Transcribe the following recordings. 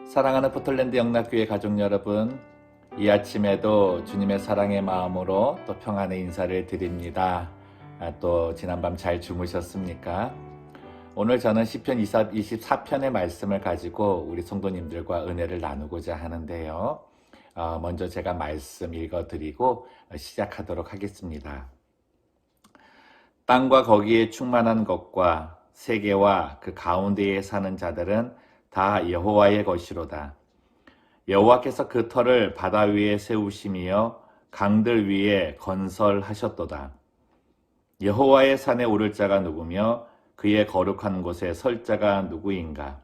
사랑하는 포틀랜드 영락교회 가족 여러분, 이 아침에도 주님의 사랑의 마음으로 또 평안의 인사를 드립니다. 또 지난밤 잘 주무셨습니까? 오늘 저는 시편 24편의 말씀을 가지고 우리 성도님들과 은혜를 나누고자 하는데요. 먼저 제가 말씀 읽어드리고 시작하도록 하겠습니다. 땅과 거기에 충만한 것과 세계와 그 가운데에 사는 자들은 다 여호와의 것이로다. 여호와께서 그 터를 바다 위에 세우시며 강들 위에 건설하셨도다. 여호와의 산에 오를 자가 누구며 그의 거룩한 곳에 설 자가 누구인가?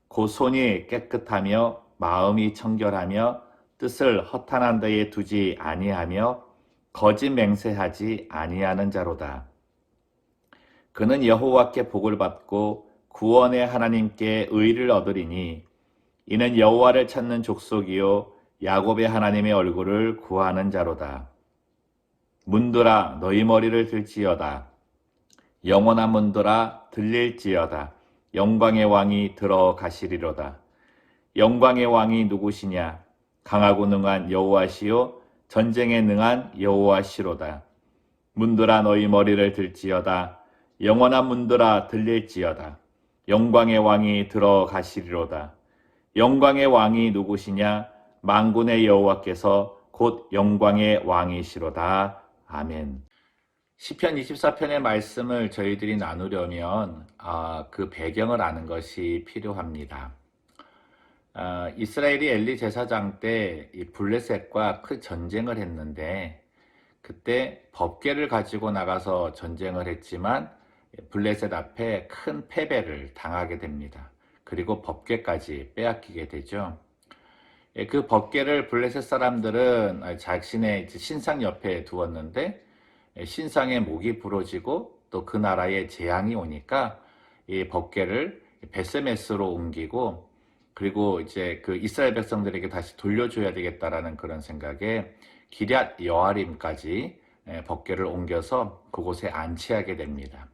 곧 손이 깨끗하며 마음이 청결하며 뜻을 허탄한 데에 두지 아니하며 거짓 맹세하지 아니하는 자로다. 그는 여호와께 복을 받고 구원의 하나님께 의를 얻으리니 이는 여호와를 찾는 족속이요 야곱의 하나님의 얼굴을 구하는 자로다. 문들아 너희 머리를 들지어다. 영원한 문들아 들릴지어다. 영광의 왕이 들어가시리로다. 영광의 왕이 누구시냐? 강하고 능한 여호와시요 전쟁에 능한 여호와시로다. 문들아 너희 머리를 들지어다. 영원한 문들아 들릴지어다. 영광의 왕이 들어가시리로다. 영광의 왕이 누구시냐? 만군의 여호와께서 곧 영광의 왕이시로다. 아멘. 시편 24편의 말씀을 저희들이 나누려면 그 배경을 아는 것이 필요합니다. 이스라엘이 엘리 제사장 때 이 블레셋과 큰 전쟁을 했는데 그때 법궤를 가지고 나가서 전쟁을 했지만 블레셋 앞에 큰 패배를 당하게 됩니다. 그리고 법궤까지 빼앗기게 되죠. 그 법궤를 블레셋 사람들은 자신의 신상 옆에 두었는데 신상의 목이 부러지고 또 그 나라에 재앙이 오니까 이 법궤를 베세메스로 옮기고 그리고 이제 그 이스라엘 백성들에게 다시 돌려줘야 되겠다라는 그런 생각에 기럇 여아림까지 법궤를 옮겨서 그곳에 안치하게 됩니다.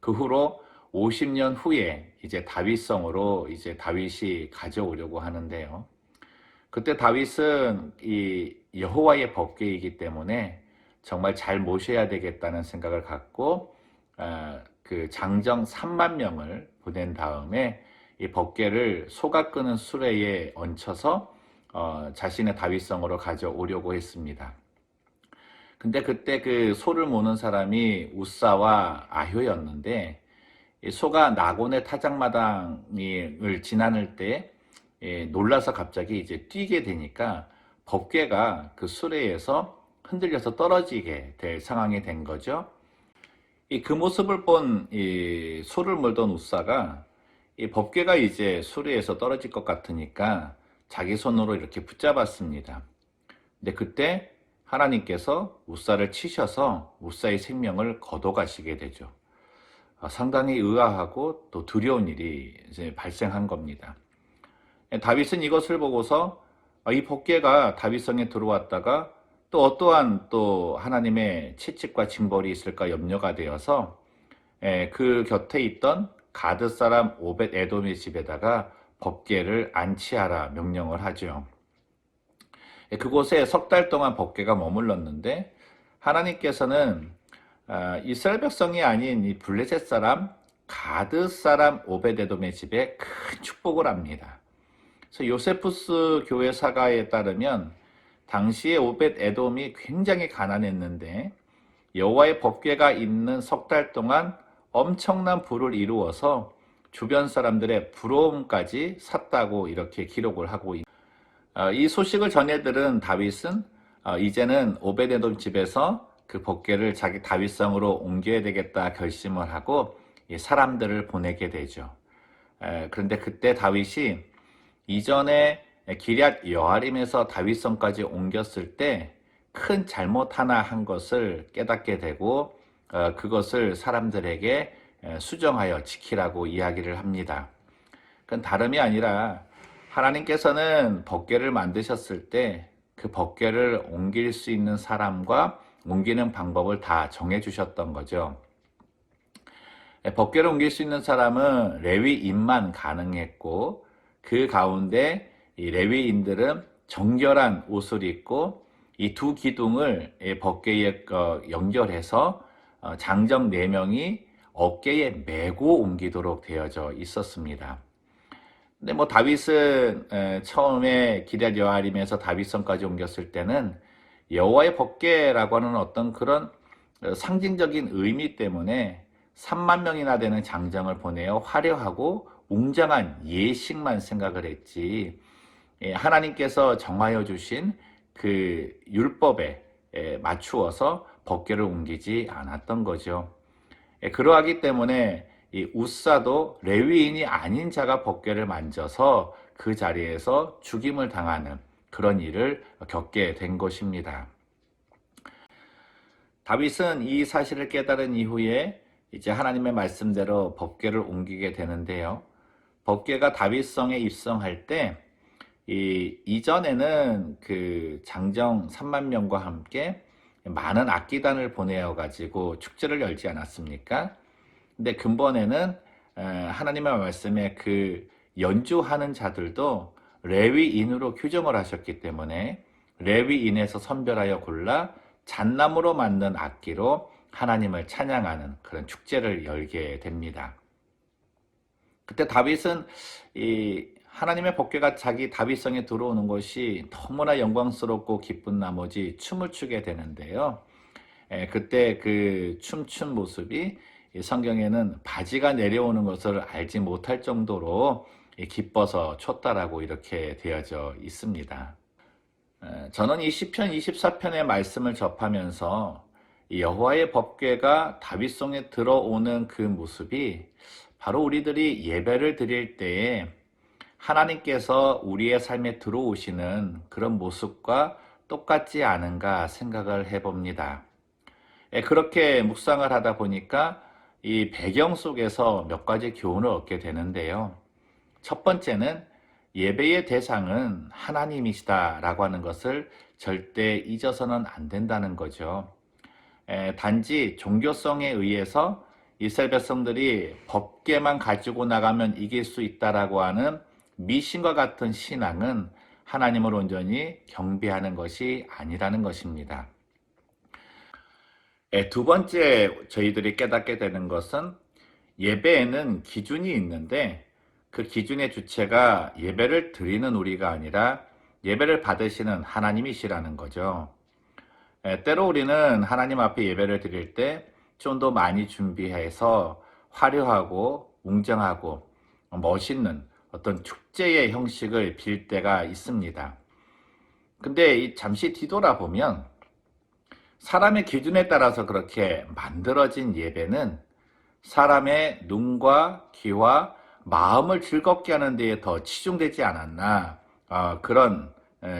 그 후로 50년 후에 이제 다윗성으로 이제 다윗이 가져오려고 하는데요. 그때 다윗은 이 여호와의 법궤이기 때문에 정말 잘 모셔야 되겠다는 생각을 갖고 그 장정 3만 명을 보낸 다음에 이 법궤를 소가 끄는 수레에 얹혀서 자신의 다윗성으로 가져오려고 했습니다. 근데 그때 그 소를 모는 사람이 우사와 아효였는데 소가 나곤의 타작마당을 지나는 때 놀라서 갑자기 이제 뛰게 되니까 법궤가 그 수레에서 흔들려서 떨어지게 될 상황이 된 거죠. 그 모습을 본 이 소를 몰던 우사가 이 법궤가 이제 수레에서 떨어질 것 같으니까 자기 손으로 이렇게 붙잡았습니다. 근데 그때 하나님께서 우사를 치셔서 우사의 생명을 거둬가시게 되죠. 상당히 의아하고 또 두려운 일이 이제 발생한 겁니다. 다윗은 이것을 보고서 이 법궤가 다윗성에 들어왔다가 또 어떠한 또 하나님의 채찍과 징벌이 있을까 염려가 되어서 그 곁에 있던 가드 사람 오벳 에돔의 집에다가 법궤를 안치하라 명령을 하죠. 그곳에 석 달 동안 법궤가 머물렀는데 하나님께서는 이스라엘 백성이 아닌 이 블레셋 사람 가드 사람 오벳 에돔의 집에 큰 축복을 합니다. 그래서 요세푸스 교회 사가에 따르면 당시에 오벳 에돔이 굉장히 가난했는데 여호와의 법궤가 있는 석 달 동안 엄청난 부를 이루어서 주변 사람들의 부러움까지 샀다고 이렇게 기록을 하고 있습니다. 이 소식을 전해 들은 다윗은 이제는 오벳 에돔 집에서 그 법궤를 자기 다윗성으로 옮겨야 되겠다 결심을 하고 사람들을 보내게 되죠. 그런데 그때 다윗이 이전에 기럇 여아림에서 다윗성까지 옮겼을 때 큰 잘못 하나 한 것을 깨닫게 되고 그것을 사람들에게 수정하여 지키라고 이야기를 합니다. 그건 다름이 아니라 하나님께서는 법궤를 만드셨을 때 그 법궤를 옮길 수 있는 사람과 옮기는 방법을 다 정해주셨던 거죠. 법궤를 옮길 수 있는 사람은 레위인만 가능했고 그 가운데 이 레위인들은 정결한 옷을 입고 이 두 기둥을 법궤에 연결해서 장정 4명이 어깨에 메고 옮기도록 되어져 있었습니다. 근데 뭐 다윗은 처음에 기럇 여아림에서 다윗성까지 옮겼을 때는 여호와의 법궤라고 하는 어떤 그런 상징적인 의미 때문에 3만 명이나 되는 장정을 보내어 화려하고 웅장한 예식만 생각을 했지, 하나님께서 정하여 주신 그 율법에 맞추어서 법궤를 옮기지 않았던 거죠. 그러하기 때문에 이 우사도 레위인이 아닌 자가 법궤를 만져서 그 자리에서 죽임을 당하는 그런 일을 겪게 된 것입니다. 다윗은 이 사실을 깨달은 이후에 이제 하나님의 말씀대로 법궤를 옮기게 되는데요. 법궤가 다윗성에 입성할 때 이전에는 그 장정 3만 명과 함께 많은 악기단을 보내어 가지고 축제를 열지 않았습니까? 근데 근본에는 하나님의 말씀에 그 연주하는 자들도 레위인으로 규정을 하셨기 때문에 레위인에서 선별하여 골라 잣나무로 만든 악기로 하나님을 찬양하는 그런 축제를 열게 됩니다. 그때 다윗은 이 하나님의 법궤가 자기 다윗성에 들어오는 것이 너무나 영광스럽고 기쁜 나머지 춤을 추게 되는데요. 그때 그 춤춘 모습이 성경에는 바지가 내려오는 것을 알지 못할 정도로 기뻐서 췄다라고 이렇게 되어져 있습니다. 저는 이 시편 24편의 말씀을 접하면서 여호와의 법궤가 다윗성에 들어오는 그 모습이 바로 우리들이 예배를 드릴 때에 하나님께서 우리의 삶에 들어오시는 그런 모습과 똑같지 않은가 생각을 해봅니다. 그렇게 묵상을 하다 보니까 이 배경 속에서 몇 가지 교훈을 얻게 되는데요. 첫 번째는 예배의 대상은 하나님이시다라고 하는 것을 절대 잊어서는 안 된다는 거죠. 단지 종교성에 의해서 이스라엘 백성들이 법궤만 가지고 나가면 이길 수 있다라고 하는 미신과 같은 신앙은 하나님을 온전히 경배하는 것이 아니라는 것입니다. 두 번째 저희들이 깨닫게 되는 것은 예배에는 기준이 있는데 그 기준의 주체가 예배를 드리는 우리가 아니라 예배를 받으시는 하나님이시라는 거죠. 때로 우리는 하나님 앞에 예배를 드릴 때 좀 더 많이 준비해서 화려하고 웅장하고 멋있는 어떤 축제의 형식을 빌 때가 있습니다. 근데 잠시 뒤돌아보면 사람의 기준에 따라서 그렇게 만들어진 예배는 사람의 눈과 귀와 마음을 즐겁게 하는 데에 더 치중되지 않았나, 그런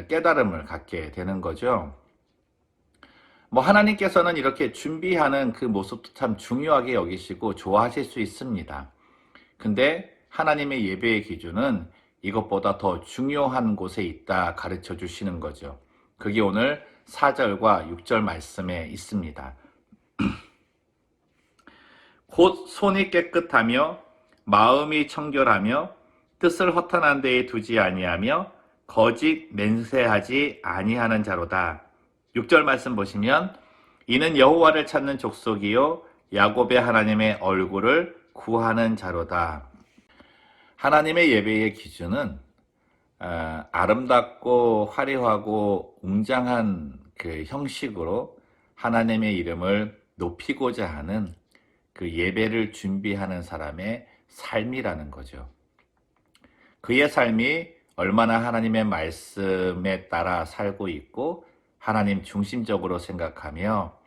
깨달음을 갖게 되는 거죠. 뭐 하나님께서는 이렇게 준비하는 그 모습도 참 중요하게 여기시고 좋아하실 수 있습니다. 근데 하나님의 예배의 기준은 이것보다 더 중요한 곳에 있다 가르쳐 주시는 거죠. 그게 오늘 4절과 6절 말씀에 있습니다. 곧 손이 깨끗하며 마음이 청결하며 뜻을 허탄한 데에 두지 아니하며 거짓 맹세하지 아니하는 자로다. 6절 말씀 보시면 이는 여호와를 찾는 족속이요 야곱의 하나님의 얼굴을 구하는 자로다. 하나님의 예배의 기준은 아름답고 화려하고 웅장한 그 형식으로 하나님의 이름을 높이고자 하는 그 예배를 준비하는 사람의 삶이라는 거죠. 그의 삶이 얼마나 하나님의 말씀에 따라 살고 있고 하나님 중심적으로 생각하며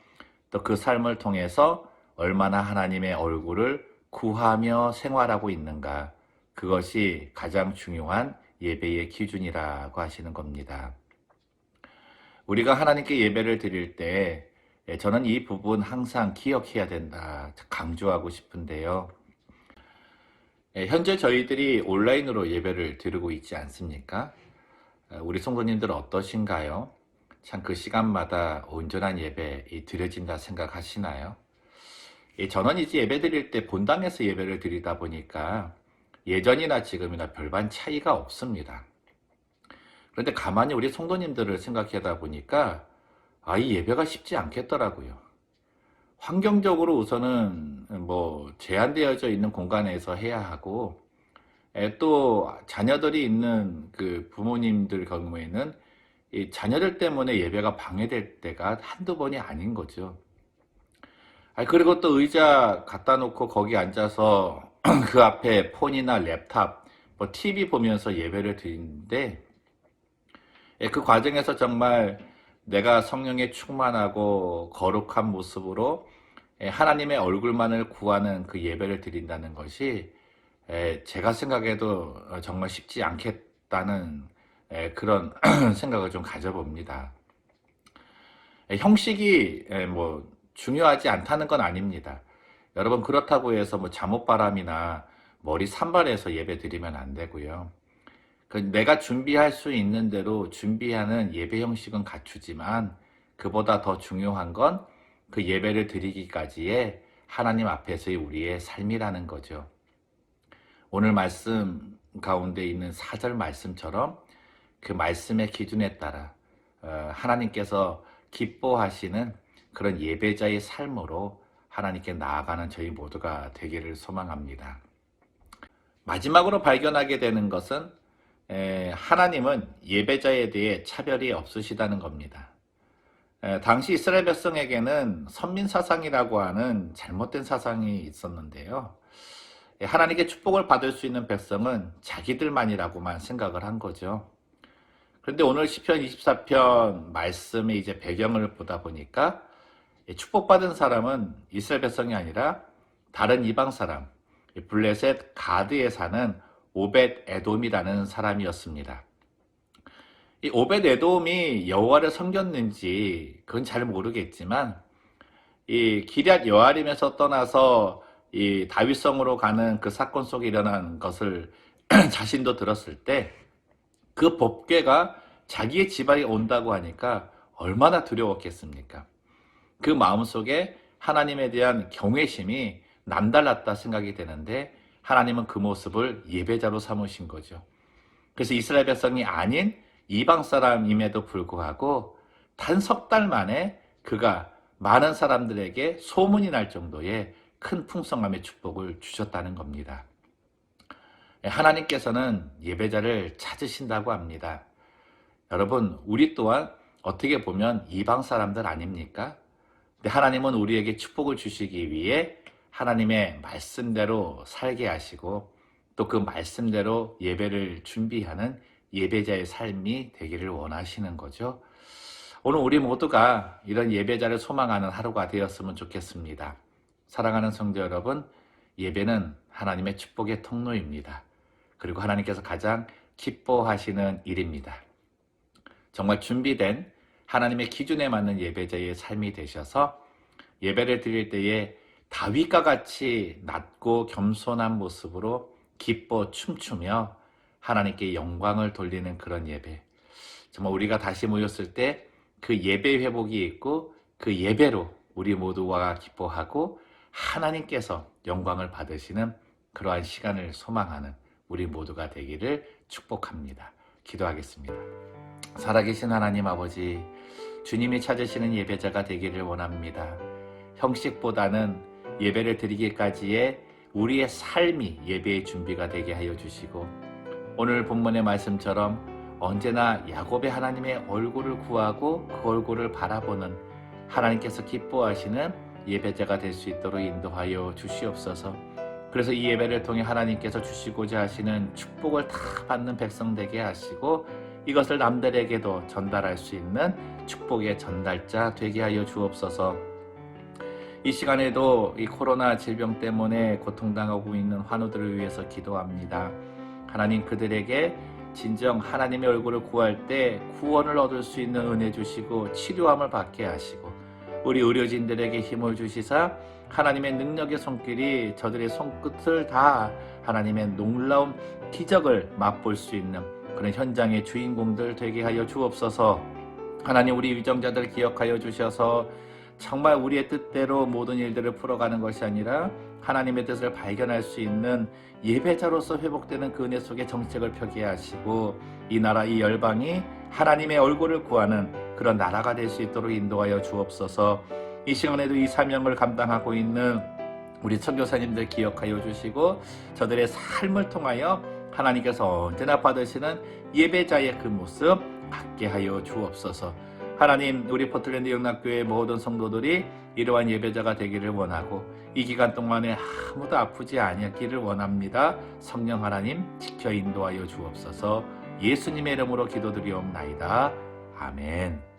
또 그 삶을 통해서 얼마나 하나님의 얼굴을 구하며 생활하고 있는가, 그것이 가장 중요한 예배의 기준이라고 하시는 겁니다. 우리가 하나님께 예배를 드릴 때 저는 이 부분 항상 기억해야 된다 강조하고 싶은데요. 현재 저희들이 온라인으로 예배를 드리고 있지 않습니까? 우리 성도님들 어떠신가요? 참 그 시간마다 온전한 예배 드려진다 생각하시나요? 저는 이제 예배 드릴 때 본당에서 예배를 드리다 보니까 예전이나 지금이나 별반 차이가 없습니다. 그런데 가만히 우리 성도님들을 생각하다 보니까 이 예배가 쉽지 않겠더라고요. 환경적으로 우선은 뭐 제한되어져 있는 공간에서 해야 하고, 또 자녀들이 있는 그 부모님들 경우에는 이 자녀들 때문에 예배가 방해될 때가 한두 번이 아닌 거죠. 그리고 또 의자 갖다 놓고 거기 앉아서 그 앞에 폰이나 랩탑, 뭐 TV 보면서 예배를 드리는데, 그 과정에서 정말 내가 성령에 충만하고 거룩한 모습으로 하나님의 얼굴만을 구하는 그 예배를 드린다는 것이 제가 생각해도 정말 쉽지 않겠다는 그런 생각을 좀 가져봅니다. 형식이 뭐 중요하지 않다는 건 아닙니다. 여러분, 그렇다고 해서 뭐 잠옷바람이나 머리 산발해서 예배 드리면 안 되고요. 내가 준비할 수 있는 대로 준비하는 예배 형식은 갖추지만, 그보다 더 중요한 건 그 예배를 드리기까지의 하나님 앞에서의 우리의 삶이라는 거죠. 오늘 말씀 가운데 있는 4절 말씀처럼 그 말씀의 기준에 따라 하나님께서 기뻐하시는 그런 예배자의 삶으로 하나님께 나아가는 저희 모두가 되기를 소망합니다. 마지막으로 발견하게 되는 것은 하나님은 예배자에 대해 차별이 없으시다는 겁니다. 당시 이스라엘 백성에게는 선민사상이라고 하는 잘못된 사상이 있었는데요. 하나님께 축복을 받을 수 있는 백성은 자기들만이라고만 생각을 한 거죠. 그런데 오늘 시편 24편 말씀의 이제 배경을 보다 보니까 축복받은 사람은 이스라엘 백성이 아니라 다른 이방 사람, 블레셋 가드에 사는 오벳 에돔이라는 사람이었습니다. 이 오벳 에돔이 여호와를 섬겼는지 그건 잘 모르겠지만, 이 기럇 여아림에서 떠나서 이 다윗성으로 가는 그 사건 속에 일어난 것을 자신도 들었을 때 그 법궤가 자기의 집안에 온다고 하니까 얼마나 두려웠겠습니까? 그 마음속에 하나님에 대한 경외심이 남달랐다 생각이 되는데, 하나님은 그 모습을 예배자로 삼으신 거죠. 그래서 이스라엘 백성이 아닌 이방 사람임에도 불구하고 단 석 달 만에 그가 많은 사람들에게 소문이 날 정도의 큰 풍성함의 축복을 주셨다는 겁니다. 하나님께서는 예배자를 찾으신다고 합니다. 여러분, 우리 또한 어떻게 보면 이방 사람들 아닙니까? 근데 하나님은 우리에게 축복을 주시기 위해 하나님의 말씀대로 살게 하시고, 또 그 말씀대로 예배를 준비하는 예배자의 삶이 되기를 원하시는 거죠. 오늘 우리 모두가 이런 예배자를 소망하는 하루가 되었으면 좋겠습니다. 사랑하는 성도 여러분, 예배는 하나님의 축복의 통로입니다. 그리고 하나님께서 가장 기뻐하시는 일입니다. 정말 준비된 하나님의 기준에 맞는 예배자의 삶이 되셔서 예배를 드릴 때에 다윗과 같이 낮고 겸손한 모습으로 기뻐 춤추며 하나님께 영광을 돌리는 그런 예배, 정말 우리가 다시 모였을 때 그 예배 회복이 있고 그 예배로 우리 모두가 기뻐하고 하나님께서 영광을 받으시는 그러한 시간을 소망하는 우리 모두가 되기를 축복합니다. 기도하겠습니다. 살아계신 하나님 아버지, 주님이 찾으시는 예배자가 되기를 원합니다. 형식보다는 예배를 드리기까지의 우리의 삶이 예배의 준비가 되게 하여 주시고, 오늘 본문의 말씀처럼 언제나 야곱의 하나님의 얼굴을 구하고 그 얼굴을 바라보는 하나님께서 기뻐하시는 예배자가 될 수 있도록 인도하여 주시옵소서. 그래서 이 예배를 통해 하나님께서 주시고자 하시는 축복을 다 받는 백성 되게 하시고, 이것을 남들에게도 전달할 수 있는 축복의 전달자 되게 하여 주옵소서. 이 시간에도 이 코로나 질병 때문에 고통당하고 있는 환우들을 위해서 기도합니다. 하나님, 그들에게 진정 하나님의 얼굴을 구할 때 구원을 얻을 수 있는 은혜 주시고 치료함을 받게 하시고, 우리 의료진들에게 힘을 주시사 하나님의 능력의 손길이 저들의 손끝을 다 하나님의 놀라운 기적을 맛볼 수 있는 그런 현장의 주인공들 되게 하여 주옵소서. 하나님, 우리 위정자들 기억하여 주셔서 정말 우리의 뜻대로 모든 일들을 풀어가는 것이 아니라 하나님의 뜻을 발견할 수 있는 예배자로서 회복되는 그 은혜 속에 정책을 펴게 하시고 이 나라 이 열방이 하나님의 얼굴을 구하는 그런 나라가 될 수 있도록 인도하여 주옵소서. 이 시간에도 이 사명을 감당하고 있는 우리 선교사님들 기억하여 주시고 저들의 삶을 통하여 하나님께서 언제나 받으시는 예배자의 그 모습 갖게 하여 주옵소서. 하나님, 우리 포틀랜드 영락교회 모든 성도들이 이러한 예배자가 되기를 원하고 이 기간 동안에 아무도 아프지 아니하기를 원합니다. 성령 하나님 지켜 인도하여 주옵소서. 예수님의 이름으로 기도드리옵나이다. 아멘.